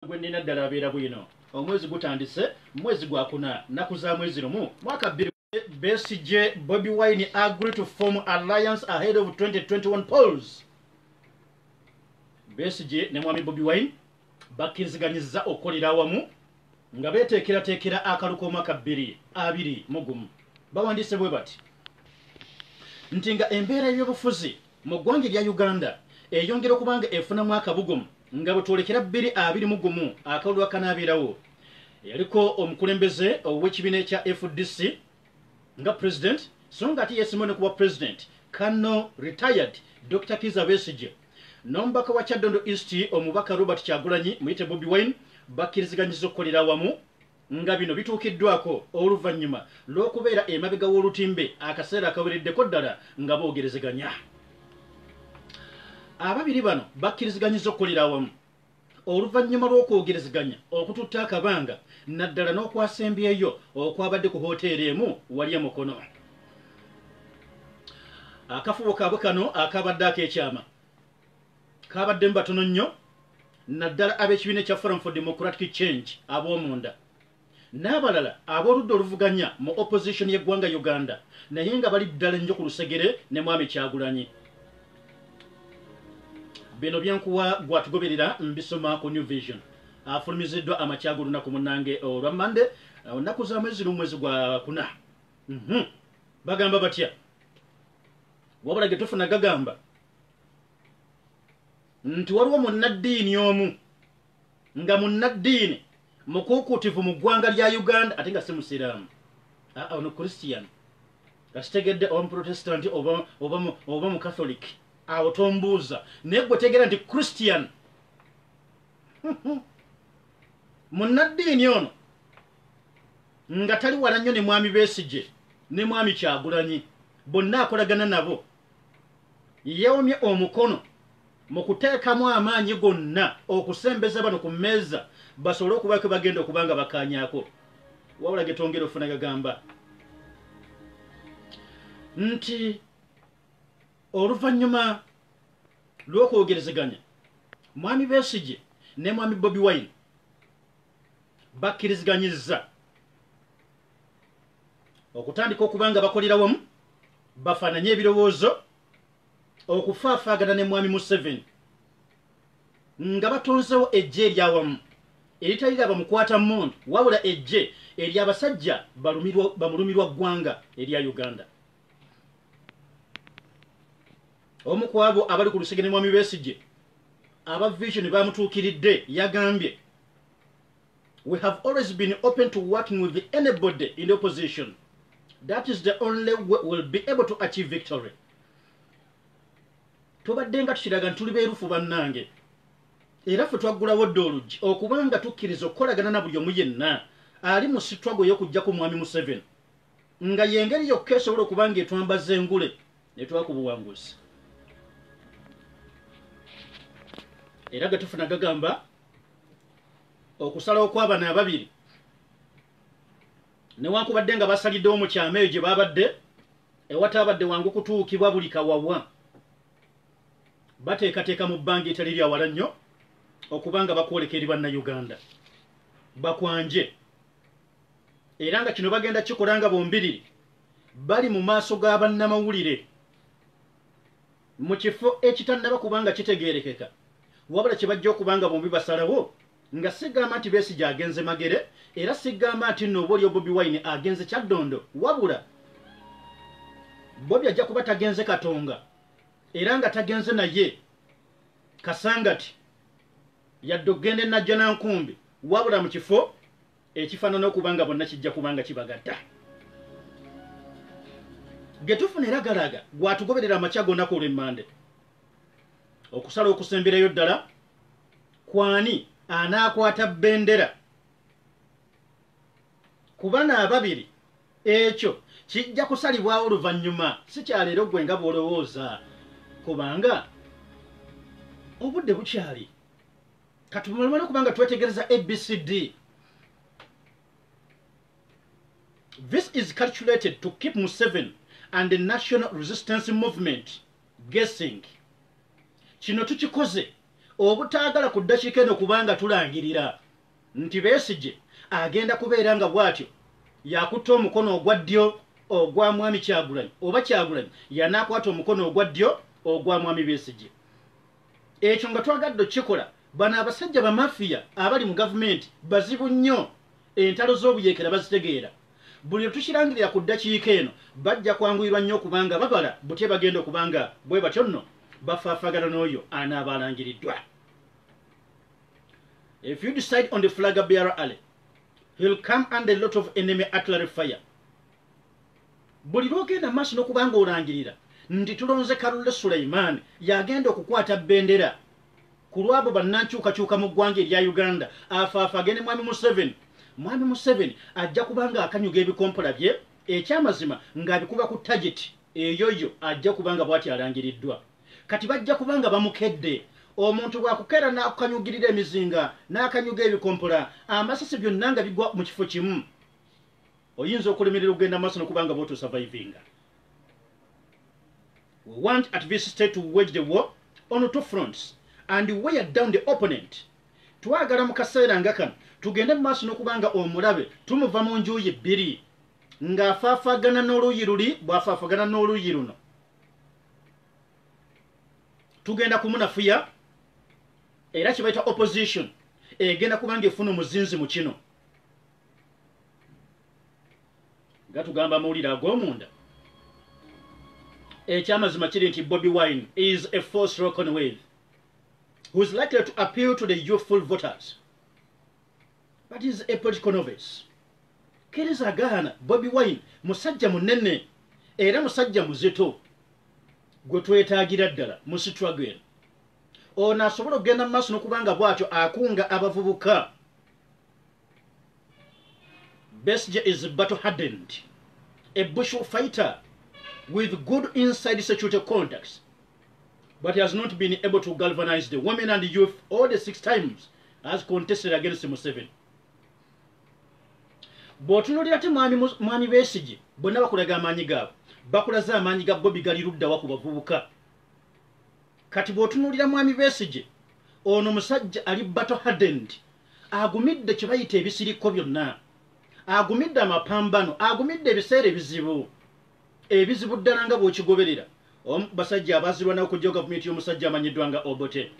gwe nnina ddala abeera bwino omwezi gutandise mwezi gwa kuna nnaku za mwezi lumu mwaka 2 Besigye Bobi Wine agree to form alliance ahead of 2021 polls. Besigye ne mwami Bobi Wine bakkiriziganyizza okukolera awamu nga beeteekerateekera akaluko omwaka 2020 bawandiise bwe bati nti nga embeera y'obufuzi mu ggwanga lya Uganda eyongera okubanga efunamu akabugumu nga bwe twolekera 2021 akalulu akanaabirawo yaliko omukulembeze ow'ekibiina ekya FDC nga president so nga ate yeesiimwe ne kuba president kano retired Dr. Kizza Besigye n'omubaka wa Kyaddondo East omubaka Robert Kyagulanyi muyite Bobi Wine bakkiriziganyiza okukolera awamu nga bino bituukiddwako oluvannyuma lw'okubeera emabega w'olutimbe akaseera akawereddeko ddala nga boogerezeganya. Ababiri bano bakkiriziganyiza okukolera awamu oluvannyuma lw'okwogerezeganya okututta akabanga naddala n'okwasembyeyo okwabadde ku hoteeri emu wali Mukono. Akafubo kaabwe kano akabadde ak'ekyama kabadde mbatono nnyo naddala ab'ekibiina ekya Forum for Democratic Change ab'omunda n'abalala ab'oludda oluvuganya mu opposition y'eggwanga Uganda naye nga bali ddala nnyo ku lusegere ne mwami Kyagulanyi. Bino byankuwa gwatugoberera mbisoma ku New Vision afulumiziddwa amakyago olunaku munnange olwa Mande nnaku za mwezi lumwezi gwa kuna. Bagamba batya wabula ge tufuna gagamba nti waliwo munnaddiini omu nga munnaddiini mukuukutivu mu ggwanga lya Uganda ate nga si musiraamu ono Christian kasitegedde oba Protestant oba mu Catholic awo tombuuza naye gwe tegera nti Christian munnaddiini ono nga tali wala nnyo ne mwami Besigye ne mwami Kyagulanyi bonna akolagana nabo yeewomye omukono mu kuteekamu amaanyi gonna okusembeza bano ku mmeeza basobole okubaako bagenda okubanga bakaanyaako wabula ge tongera ofuna gagamba nti oluvannyuma lw'okwogerezeganya mwami Besigye ne mwami Bobi Wine bakkiriziganyizza okutandika okubanga bakolera wamu bafaananye ebirowoozo okufaafaagana ne mwami Museveni nga batonzewo ejje eryawamu eritalira bamukwata mmundu wabula ejje ery'abasajja bamulumirwa ggwanga erya Uganda. Omu ku abo abali ku lusegene mwami Besigye aba Vision bamutuukiridde yagambye we have always been open to working with anybody in the opposition. That is the only way we'll be able to achieve victory. Tubadde nga tukiraga ntuli beerufu bannange era ffe twaggulawo dda oluggi okubanga tukkiriza okukolagana na buli omu yenna ali mu struggle y'okujja ku mwami Museveni nga yengeri yokka esobola okubanga etwambaza engule ne twakubuwanguzi. Era ge tufuna gagamba okusalawo kw'abana ababiri newankubadde nga basaliddewo mu kyama eyo gye baabadde ewataabadde wangu kutuukibwa buli kawawa bateekateeka mu bbanga etali lya wala nnyo okubanga bakwoleka eri bannayuganda bakwanje era nga kino bagenda kikola nga bombiriri bali mu maaso ga bannamawulire mu kifo ekitannaba kubanga kitegeerekeka wabula kye bajja okubanga bombi basalawo nga sigamba nti Besigye agenze Magere era sigamba nti nno obaolyo Bobi Wine agenze Kyaddondo wabula Bobi ajja kuba tagenze Katonga era nga tagenze naye Kasangati yadde okgenda Najja Nankumbi wabula mu kifo ekifaanana okubanga bonna kijja kubanga kibagatta. Ge tufuna era galaga gwatugoberera amakya gonna ku Olwemmande okusala okusemberayo ddala kwani anaakwata bendera ku bana ababiri ekyo kijja kusalibwawo oluvannyuma si kyaleero gwe nga bw'olowooza kubanga obudde bukyali katumalumale okubanga twetegereza ABCD. This is calculated to keep Museveni and the National Resistance Movement guessing. Kino tukikoze obutaagala ku ddakiika eno kubanga tulangirira nti Besigye agenda kubeera nga bw'atyo yakutta omukono ogwa ddyo ogwa mwami Kyagulanyi oba Kyagulanyi yanaakwata omukono ogwa ddyo ogwa mwami Besigye. Ekyo nga twagadde okikola bano abasajja bamafiya abali mu gavumenti bazibu nnyo, entalo z'obuyeekera bazitegeera. Buli lwe tukirangirira ku ddakiika eno bajja kwanguyirwa nnyo kubanga babala butye bagenda okubanga bwe batyo nno bafaafagana n'oyo anaaba alangiriddwa. If you decide on the flag bearer alley, he'll come under a lot of enemy artillery fire. Buli lwogenda maaso n'okubanga olangirira nti tulonze Kalulle Sulaiman yagenda okukwata bendera ku lwabo bannankyukakyuka mu ggwanga erya Uganda afaafagene mwami Museveni. Mwami Museveni ajja kubanga akanyuga ebikompola bye ekyamazima ng'abikuba ku tageti eyoyo ajja kubanga bw'ati alangiriddwa. Kati bajja kubanga bamukedde omuntu bw'akukeera n'akukanyugirira emizinga n'akanyuga ebikompola amasasi byonna nga bigwa mu kifo kimu oyinza okulemerera okugenda maaso n'okubanga bw'otosurvivinga. We want at this stage to wage the war on two fronts and wear down the opponent. Twagala mu kaseera nga kano tugende mu maaso n'okubanga omulabe tumuva mu njuyi bbiri ng'afaafagana n'oluuyi luli bw'afaafagana n'oluuyi luno. Tugenda kumunafuya era kye bayita opposition egenda kubanga efuna omuzinzi mu kino. Nga tugamba amawulire ag'omunda ekyamazima kiri nti Bobi Wine is a force reckoned with who is likely to appeal to the youthful voters but is a political novice. Kereza agaana Bobi Wine musajja munene era musajja muzito gwe twetaagira ddala mu struggle eno. Ono asobola okugenda mu maaso n'okubanga bw'atyo akunga abavubuka. Besigye is battle hardened, a bushel fighter with good inside security contacts, but he has not been able to galvanize the women and the youth all the 6 times as contested against Museveni. Bw'otunuulira ate mwami Besigye bonna bakulaga amaanyi gaabwe bakulaze amaanyi ga Bobi gali luddawa ku bavubuka. Kati bw'otunuulira mwami Besigye ono musajja ali battle hardened, agumidde kye bayita ebisirikko byonna, agumidde amapambano, agumidde ebiseera ebizibu ddala nga bw'okigoberera basajja abazirwa n'okujja gavumenti y'omusajja amanyiddwa nga Obote.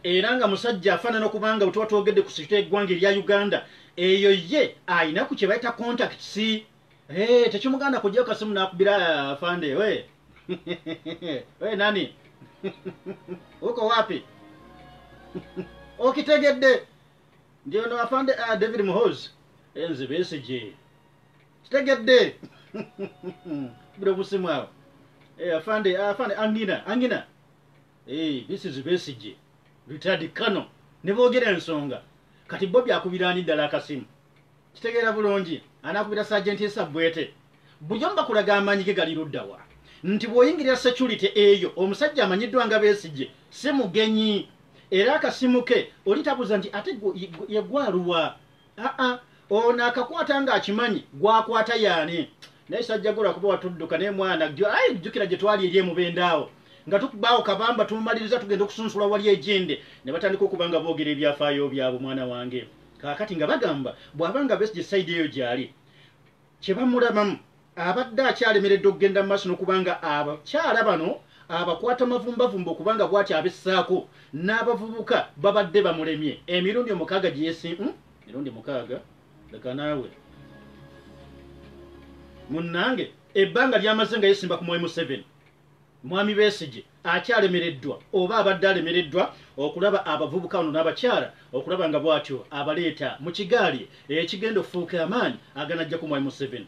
Era nga musajja afaanana okubanga bwe tuba twogedde ku sikito eggwanga erya Uganda eyo ye ayina ku kye bayita contacts. Tekimuganda kujja kasimu n'akubira afande we we nani uko wapi okitegedde ndio no afande David Muhoozi enze Besigye kitegedde bro busimu awo afande angina this is Besigye retired Kano ne boogera ensonga kati Bobi akubirani ddala akasimu kitegeera bulungi anakubira Sergeant Esabwete buyomba kulaga amaanyi ge gali luddawa nti bw'oyingirira security eyo omusajja amanyiddwa nga Besigye si mugenyi era akasimu ke olitabuza nti ate yegwaluwa ono akakwata nga akimanyi gwakwata yaani naye sajjagula kuba watudduka naye mwana jjukira gye twali eri emubendaawo nga tukubaawo kabamba tumumaliriza tugenda okusunsula wali ejjende ne batandika okubanga boogera ebyafaayo byabwe mwana wange kaakati nga bagamba bw'abanga Besigye side eyo gyali kye bamulabamu abadde akyalemeredde okugenda mu maaso n'okubanga abakyala bano abakwata mavumbavumba okubanga bw'ati abessaako n'abavubuka babadde bamulemye emirundi 6 gyesi mirundi 6 leka naawe munnange ebbanga lyamaze nga yesimba ku mwami Museveni. Mwami Besigye akyalemereddwa oba abadde alemereddwa okulaba abavubuka ono n'abakyala okulaba nga bw'atyo abaleeta mu kigaali ekigenda okufuuka amaanyi aganajja ku mwami Museveni.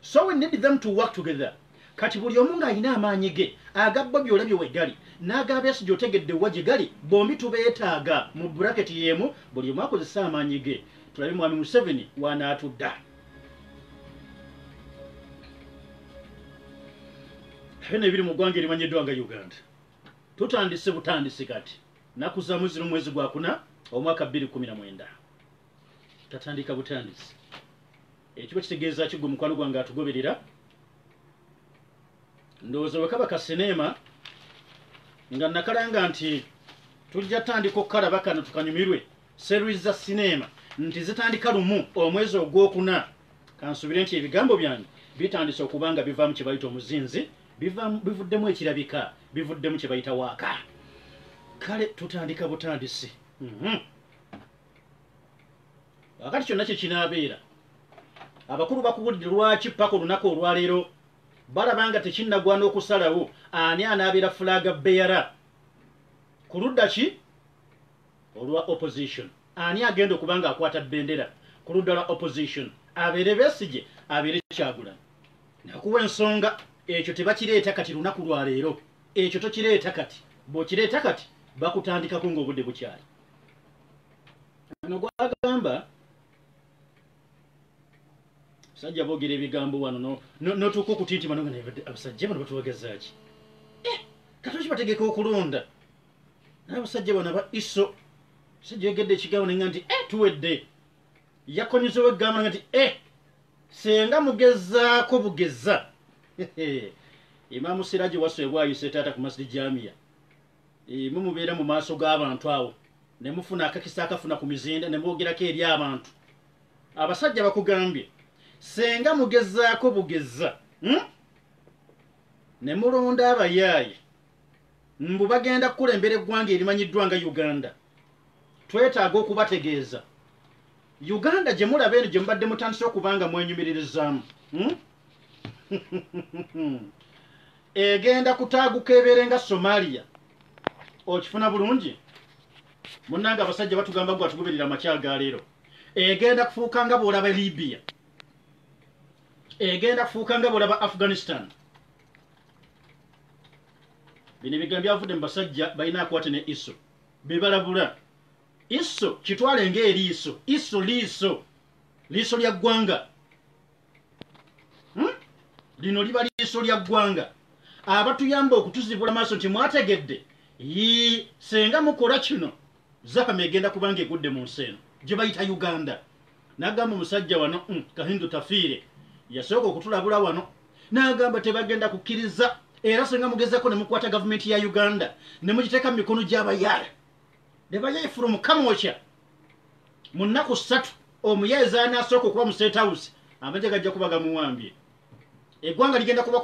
So we need them to work together. Kati buli omu ng'alina amaanyi ge aga Bobi olabye we gali n'aga Besigye otegedde wa gye gali bombi tubeetaaga mu buraketi y'emu buli omu akozesa amaanyi ge tulabe mwami Museveni w'anaatudda. Hene ebiri mu ggwanga erimanyiddwa nga Uganda tutandise butandisi kati naku za mwezi gwa 4 omwaka 2019 tatandika butandisi ekiba kitegeeza kigwe mukwano gwange atugoberera ndowooza bwe kaba kasinema nga nakalanga nti tujja tandika okukalaba kano tukanyumirwe series za sinema nti zitandika lumu omwezi ogwokuna. Kansubire nti ebigambo byange bitandise okuba nga biva mu kye bayita omuzinzi, bivuddemu ekirabika, bivuddemu kye bayita waaka. Kale tutandika butandisi. Wakati kyonna kye kinaabeera abakulu bakubudde lwaki paka olunaku olwaleero balabanga tekinnagwana okusalawo ani anaabeera fulaga beera ku ludda ki olwa opposition, ani agenda okuba nga akwata bendera ku ludda lwa opposition, abeere Besigye abeere Kyagulanyi. Nakuwa ensonga ekyo tebakireeta kati lunaku lwaleero, ekyo tokireeta kati, bw'okireeta kati bakutandikako ng'obudde bukyali. Ano gwagamba sajja boogera ebigambo wano notuuka okutintima nga abasajja bano batuwagazaki katoki bategeka okulonda n'abasajja bano aba iso. Sajja yogedde ekigambo nenga nti tuwedde, yakonyezewo eggamba nga nti senga mugezaako bugeza. Imaamu Siraji Wasswa bwayise taata ku Masjid Jamia, mumubeera mu maaso g'abantu awo ne mufuna akakisa akafuna ku mizinda ne mwogerako eri abantu. Abasajja bakugambye senga mugezaako bugeza ne mulonda abayaaye mbu bagenda kukulembera eggwanga erimanyiddwa nga Uganda. Twetaaga okubategeeza Uganda gye mulaba eno gye mubadde mutandise okubanga mwenyumiririzaamu egenda kutaaguka ebeere nga Somalia. Okifuna bulungi munnanga abasajja batugamba gwe atugoberera amakya ga leero. Egenda kufuuka nga bw'olaba Libya, egenda kufuuka nga bw'olaba Afghanistan. Bino ebigambo byavudde mu basajja balina akwate ne iso bebalabula. Iso kitwale ng'eriiso, iso liiso lya ggwanga. Lino liba liiso lya ggwanga. Abatuyamba okutuzibula maaso nti mwategedde senga mukola kino Zahama egenda kubanga egudde mu nsi eno gye bayita Uganda. N'agamba omusajja wano Kahindu Tafiire yasooka okutulabula wano n'agamba tebagenda kukkiriza, era senga mugezako ne mukwata gavumenti ya Uganda ne mugiteeka mu mikono gy'abayaala ne bayeefula mukamwokya mu nnaku 3 omuyaeza anasooka okuba mu State House amajja gajja kuba gamuwambye. Eggwanga ligenda kuba